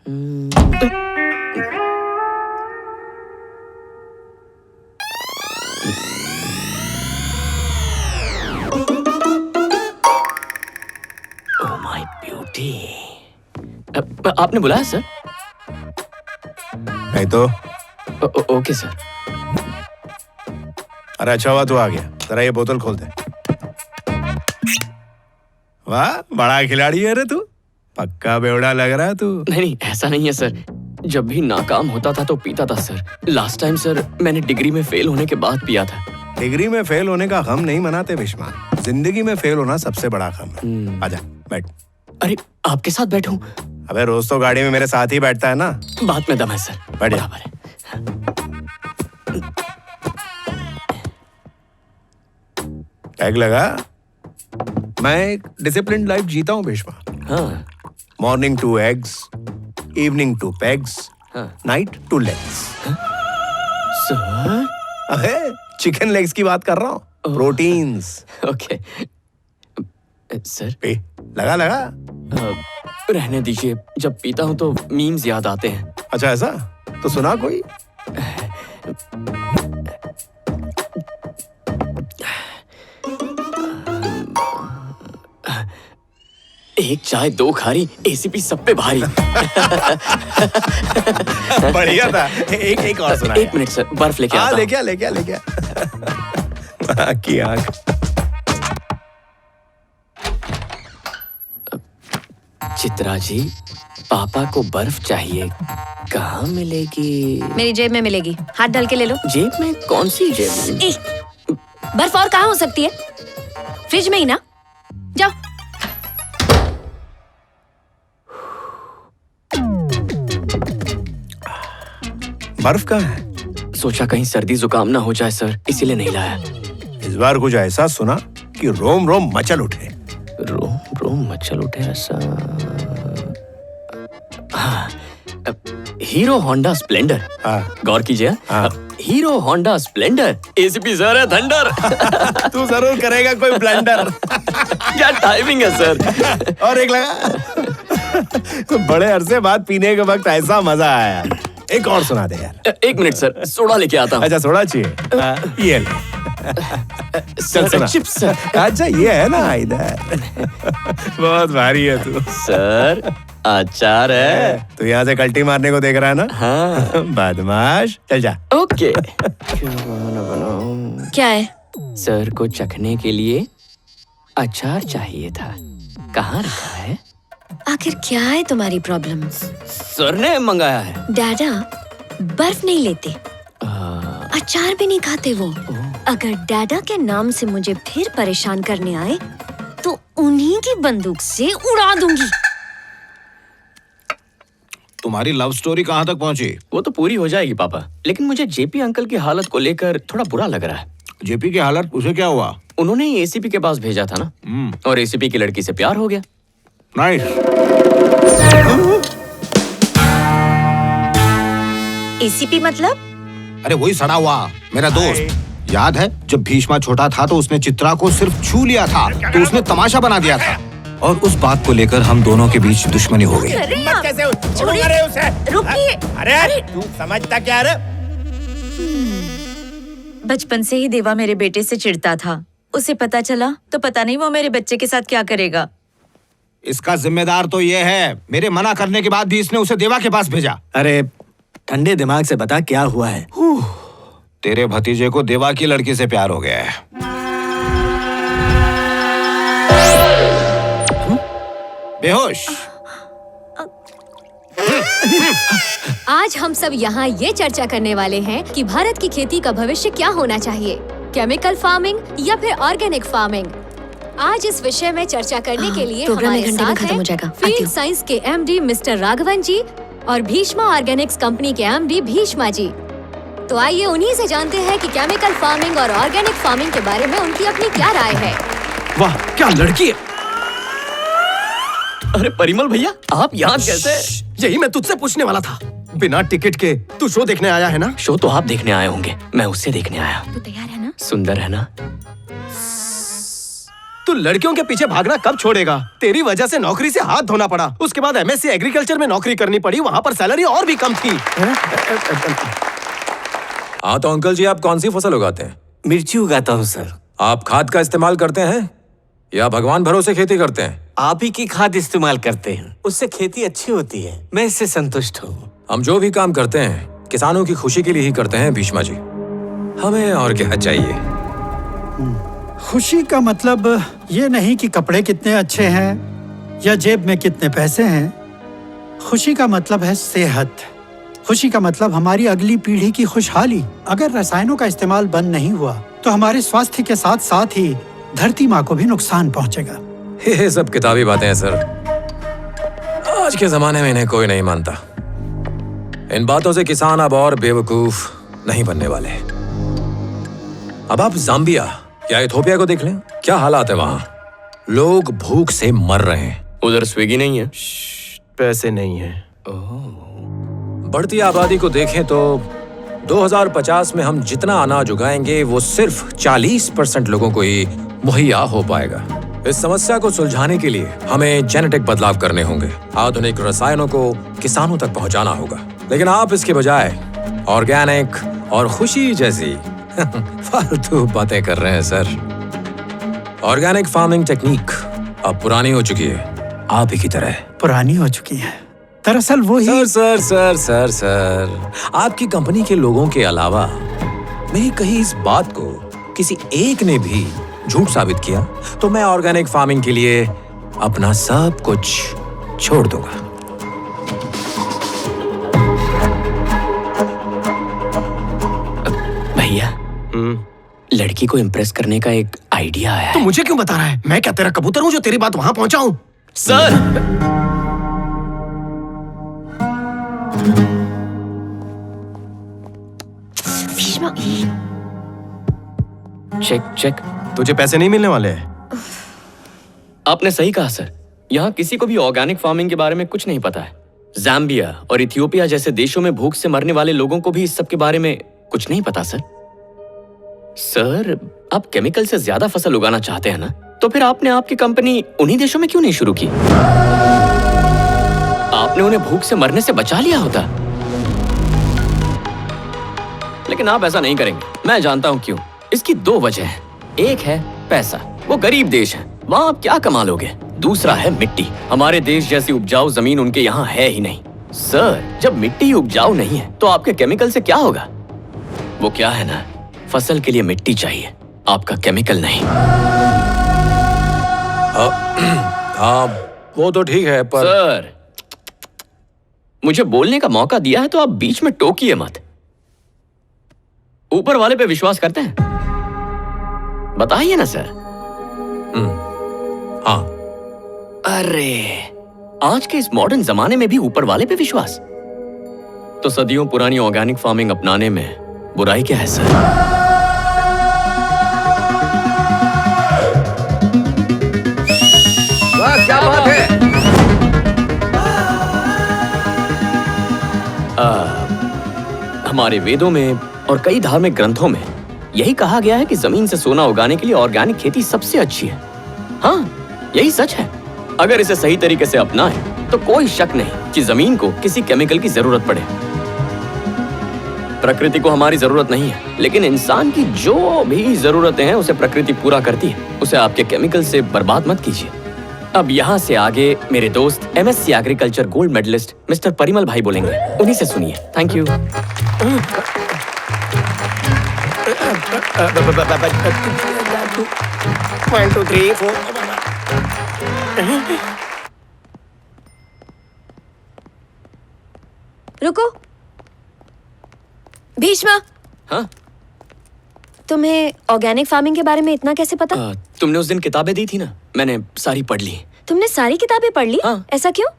Oh my beauty. आपने बुलाया sir? नहीं तो। Okay sir. अरे अच्छा हुआ तू आ गया। जरा ये बोतल खोल दे। वाह, बड़ा खिलाड़ी है रे तू। पक्का बेवड़ा लग रहा है तू। नहीं, ऐसा नहीं है सर। जब भी नाकाम होता था तो पीता था सर। लास्ट टाइम सर मैंने डिग्री में फेल होने के बाद पिया था। डिग्री में फेल होने का गम नहीं मनाते भीष्मा, जिंदगी में फेल होना सबसे बड़ा गम है। आजा बैठ। अरे आपके साथ बैठूं? अबे रोज तो गाड़ी में मेरे साथ ही बैठता है ना। बात में दम है सर। बैठ जा। बराबर है। टैग लगा। मैं एक डिसिप्लिन लाइफ जीता हूँ भीष्मा। हाँ। मॉर्निंग 2 eggs, इवनिंग 2 pegs, हाँ। Night 2 legs। सर अबे चिकन लेग्स की बात कर रहा हूँ। प्रोटीन्स। Okay sir. लगा लगा। रहने दीजिए, जब पीता हूँ तो मीम्स याद आते हैं। अच्छा ऐसा? तो सुना कोई। एक चाय 2 खारी, एसीपी सब पे भारी। बढ़िया था। एक और सुना। 1 मिनट सर, बर्फ लेके आता हूँ। लेके आ। की आंख। चित्रा जी, पापा को बर्फ चाहिए, कहाँ मिलेगी? मेरी जेब में मिलेगी, हाथ डाल के ले लो। जेब में? कौन सी जेब में? बर्फ और कहाँ हो सकती है? फ्रिज में ही ना। जाओ। बर्फ कहाँ है? सोचा कहीं सर्दी जुकाम ना हो जाए सर, इसीलिए नहीं लाया। इस बार कुछ ऐसा सुना कि रोम रोम मचल उठे। रोम रोम मचल उठे ऐसा? हाँ, हीरो होंडा स्प्लेंडर। हाँ। गौर कीजिए। हाँ। Hero Honda Splendor, ACP sir है थंडर। तू जरूर करेगा कोई ब्लंडर। क्या टाइमिंग है सर। और एक लगा। तो बड़े अरसे बाद पीने के वक्त ऐसा मजा आया। एक और सुना दे यार। 1 मिनट सर, सोडा लेके आता हूँ। अच्छा सोडा चाहिए? ये ले। चल सुना। Chips sir. अच्छा ये है ना इधर। बहुत भारी है तू। सर अचार है। तू यहाँ से कल्टी मारने को देख रहा है ना? हाँ। बदमाश, चल जा। ओके। क्या है? सर को चखने के लिए अचार चाहिए था, कहाँ रखा है? आखिर क्या है तुम्हारी प्रॉब्लम? सर ने मंगाया है। डैडा बर्फ नहीं लेते, अचार भी नहीं खाते वो। अगर डैडा के नाम से मुझे फिर परेशान करने आए तो उन्हीं की बंदूक से उड़ा दूंगी। तुम्हारी लव स्टोरी कहाँ तक पहुँची? वो तो पूरी हो जाएगी पापा, लेकिन मुझे जेपी अंकल की हालत को लेकर थोड़ा बुरा लग रहा है। जेपी की हालत, उसे क्या हुआ? उन्होंने ही एसीपी के पास भेजा था ना, और एसीपी की लड़की से प्यार हो गया। नाइस। एसीपी मतलब? अरे वही सड़ा हुआ मेरा दोस्त। याद है जब भीष्मा छोटा था तो उसने चित्रा को सिर्फ छू लिया था तो उसने तमाशा बना दिया था, और उस बात को लेकर हम दोनों के बीच दुश्मनी हो गई। रुकिए। अरे तू समझता क्या रे? बचपन से ही देवा मेरे बेटे से चिढ़ता था। उसे पता चला तो पता नहीं वो मेरे बच्चे के साथ क्या करेगा। इसका जिम्मेदार तो ये है, मेरे मना करने के बाद भी इसने उसे देवा के पास भेजा। अरे ठंडे दिमाग से बता क्या हुआ है? तेरे भतीजे को देवा की लड़की से प्यार हो गया है। बेहोश। आज हम सब यहाँ ये चर्चा करने वाले हैं कि भारत की खेती का भविष्य क्या होना चाहिए, केमिकल फार्मिंग या फिर ऑर्गेनिक फार्मिंग। आज इस विषय में चर्चा करने के लिए हमारे साथ हैं फील्ड साइंस के एमडी मिस्टर राघवन जी और भीष्मा ऑर्गेनिक्स कंपनी के एमडी भीष्मा जी। तो आइए उन्हीं से जानते हैं कि केमिकल फार्मिंग और ऑर्गेनिक फार्मिंग के बारे में उनकी अपनी क्या राय है। वाह क्या लड़की है। अरे परिमल भैया, आप यहाँ कैसे? यही मैं तुझसे पूछने वाला था। बिना टिकट के तू शो देखने आया है ना? शो तो आप देखने आए होंगे, मैं उससे देखने आया। तू तैयार है ना? सुंदर है ना? तू लड़कियों के पीछे भागना कब छोड़ेगा? तेरी वजह से नौकरी से हाथ धोना पड़ा। उसके बाद एमएससी एग्रीकल्चर में नौकरी करनी पड़ी, वहाँ पर सैलरी और भी कम थी। हाँ तो अंकल जी, आप कौन सी फसल उगाते हैं? मिर्ची उगाता हूँ सर। आप खाद का इस्तेमाल करते हैं या भगवान भरोसे खेती करते हैं? आप ही की खाद इस्तेमाल करते हैं, उससे खेती अच्छी होती है। मैं इससे संतुष्ट हूँ। हम जो भी काम करते हैं किसानों की खुशी के लिए ही करते हैं भीष्मा जी। हमें और क्या चाहिए? खुशी का मतलब ये नहीं कि कपड़े कितने अच्छे हैं या जेब में कितने पैसे हैं। खुशी का मतलब है सेहत। खुशी का मतलब हमारी अगली पीढ़ी की खुशहाली। अगर रसायनों का इस्तेमाल बंद नहीं हुआ तो हमारे स्वास्थ्य के साथ साथ ही धरती माँ को भी नुकसान पहुंचेगा। ये सब किताबी बातें हैं सर। आज के जमाने में इन्हें कोई नहीं मानता। इन बातों से किसान अब और बेवकूफ नहीं बनने वाले। अब आप जाम्बिया या इथोपिया को देख लें, क्या हालात है वहां। लोग भूख से मर रहे हैं। उधर स्विगी नहीं है। पैसे नहीं है। बढ़ती आबादी को देखें तो 2050 में हम जितना अनाज उगाएंगे वो सिर्फ 40% लोगों को ही मुहैया हो पाएगा। इस समस्या को सुलझाने के लिए हमें जेनेटिक बदलाव करने होंगे। आधुनिक रसायनों को किसानों तक पहुंचाना होगा। लेकिन आप इसके बजाय ऑर्गेनिक और खुशी जैसी फालतू बातें कर रहे हैं सर। ऑर्गेनिक फार्मिंग टेक्निक अब पुरानी हो चुकी है, आप ही की तरह। पुरानी हो चुकी है। दरअसल वो ही सर, आपकी कंपनी के लोगों के अलावा मेरी कही इस बात को किसी एक ने भी झूठ साबित किया तो मैं ऑर्गेनिक फार्मिंग के लिए अपना सब कुछ छोड़ दूंगा। भैया, लड़की को इम्प्रेस करने का एक आइडिया है। तो मुझे क्यों बता रहा है? मैं क्या तेरा कबूतर हूँ जो तेरी बात वहां पहुंचाऊं? Sir, Bheeshma, check. तुझे पैसे नहीं मिलने वाले हैं। आपने सही कहा सर। यहाँ किसी को भी ऑर्गेनिक फार्मिंग के बारे में कुछ नहीं पता है। जाम्बिया और इथियोपिया जैसे देशों में भूख से मरने वाले लोगों को भी इस सब के बारे में कुछ नहीं पता सर। सर, आप केमिकल से ज्यादा फसल उगाना चाहते हैं ना, तो फिर आपने आपकी कंपनी उन्हीं देशों में क्यों नहीं शुरू की? आपने उन्हें भूख से मरने से बचा लिया होता। लेकिन आप ऐसा नहीं करेंगे। मैं जानता हूं क्यों। इसकी दो वजह है। एक है पैसा, वो गरीब देश है, वहां आप क्या कमा लोगे। दूसरा है मिट्टी। हमारे देश जैसी उपजाऊ जमीन उनके यहाँ है ही नहीं। सर, जब मिट्टी उपजाऊ नहीं है तो आपके केमिकल से क्या होगा? वो क्या है ना, फसल के लिए मिट्टी चाहिए, आपका केमिकल नहीं। हाँ, वो तो ठीक है पर सर, मुझे बोलने का मौका दिया है तो आप बीच में टोकिए मत। ऊपर वाले पे विश्वास करते हैं? बताइए ना सर। हाँ। अरे, आज के इस मॉडर्न जमाने में भी ऊपर वाले पे विश्वास? तो सदियों पुरानी ऑर्गेनिक फार्मिंग अपनाने में बुराई क्या है सर? वाह, क्या बात है। हमारे वेदों में और कई धार्मिक ग्रंथों में यही कहा गया है कि जमीन से सोना उगाने के लिए ऑर्गेनिक खेती सबसे अच्छी है। हाँ, यही सच है। अगर इसे सही तरीके से अपनाएं तो कोई शक नहीं कि जमीन को किसी केमिकल की जरूरत पड़े। प्रकृति को हमारी जरूरत नहीं है, लेकिन इंसान की जो भी जरूरतें हैं उसे प्रकृति पूरा करती है। उसे आपके केमिकल से बर्बाद मत कीजिए। अब यहाँ से आगे मेरे दोस्त MSc agriculture gold medallist mister Parimal भाई बोलेंगे, उन्हीं से सुनिए। Thank you. 1 2 3 4। रुको। भीष्मा, हाँ? तुम्हें ऑर्गेनिक फार्मिंग के बारे में इतना कैसे पता? तुमने उस दिन किताबें दी थी ना, मैंने सारी पढ़ ली। तुमने सारी किताबें पढ़ ली? हाँ। ऐसा क्यों?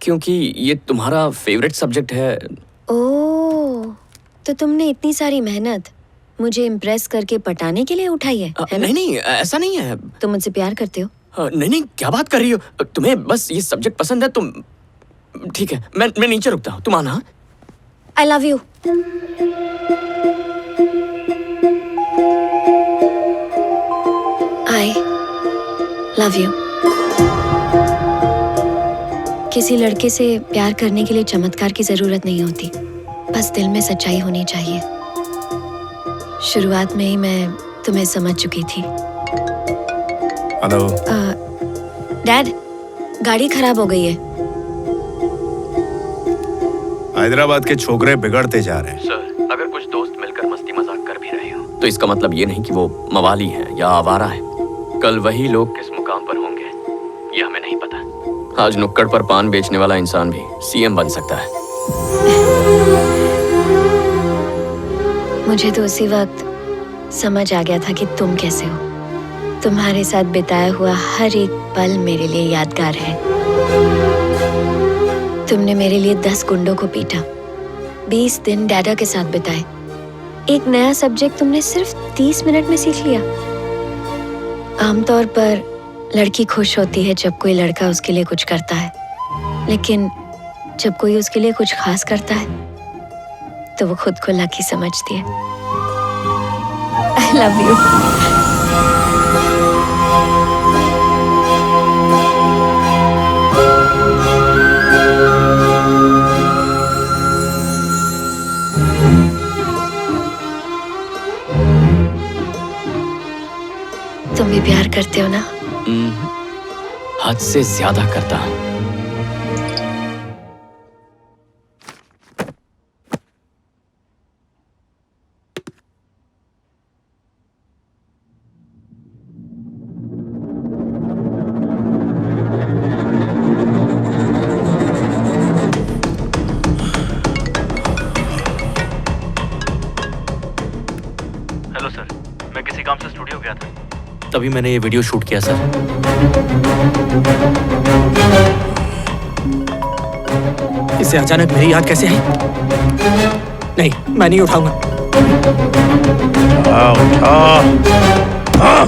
क्योंकि ये तुम्हारा फेवरेट सब्जेक्ट है। ओह, तो तुमने इतनी सारी मेहनत मुझे इम्प्रेस करके पटाने के लिए उठाई है ना? नहीं, ऐसा नहीं है। तुम मुझसे प्यार करते हो? नहीं, क्या बात कर रही हो? तुम्हें बस ये सब्जेक्ट पसंद है। तुम ठीक है, मैं नीचे रुकता हूँ, तुम आना। I love you. I love you. किसी लड़के से प्यार करने के लिए चमत्कार की जरूरत नहीं होती, बस दिल में सच्चाई होनी चाहिए। शुरुआत में ही मैं तुम्हें समझ चुकी थी। हेलो। डैड, गाड़ी खराब हो गई है। हैदराबाद के छोकरे बिगड़ते जा रहे हैं। सर, अगर कुछ दोस्त मिलकर मस्ती मजाक कर भी रहे हो तो इसका मतलब ये नहीं कि वो मवाली है या आवारा है। कल वही लोग किस मुकाम पर होंगे ये हमें नहीं पता। आज नुक्कड़ पर पान बेचने वाला इंसान भी सीएम बन सकता है। मुझे तो उसी वक्त समझ आ गया था कि तुम कैसे हो। तुम्हारे साथ बिताया हुआ हर एक पल मेरे लिए यादगार है। तुमने मेरे लिए 10 गुंडों को पीटा, 20 दिन डैडा के साथ बिताए। एक नया सब्जेक्ट तुमने सिर्फ 30 मिनट में सीख लिया। आमतौर पर लड़की खुश होती है जब कोई लड़का उसके लिए कुछ करता है, लेकिन जब कोई उसके लिए कुछ खास करता है तो वो खुद को लकी समझती है। I love you. तुम भी प्यार करते हो ना? हद से ज्यादा करता हूं। हेलो सर, मैं किसी काम से स्टूडियो गया था, तभी मैंने ये वीडियो शूट किया सर। इसे अचानक मेरी याद कैसे आई? नहीं, मैं नहीं उठाऊंगा। उठा।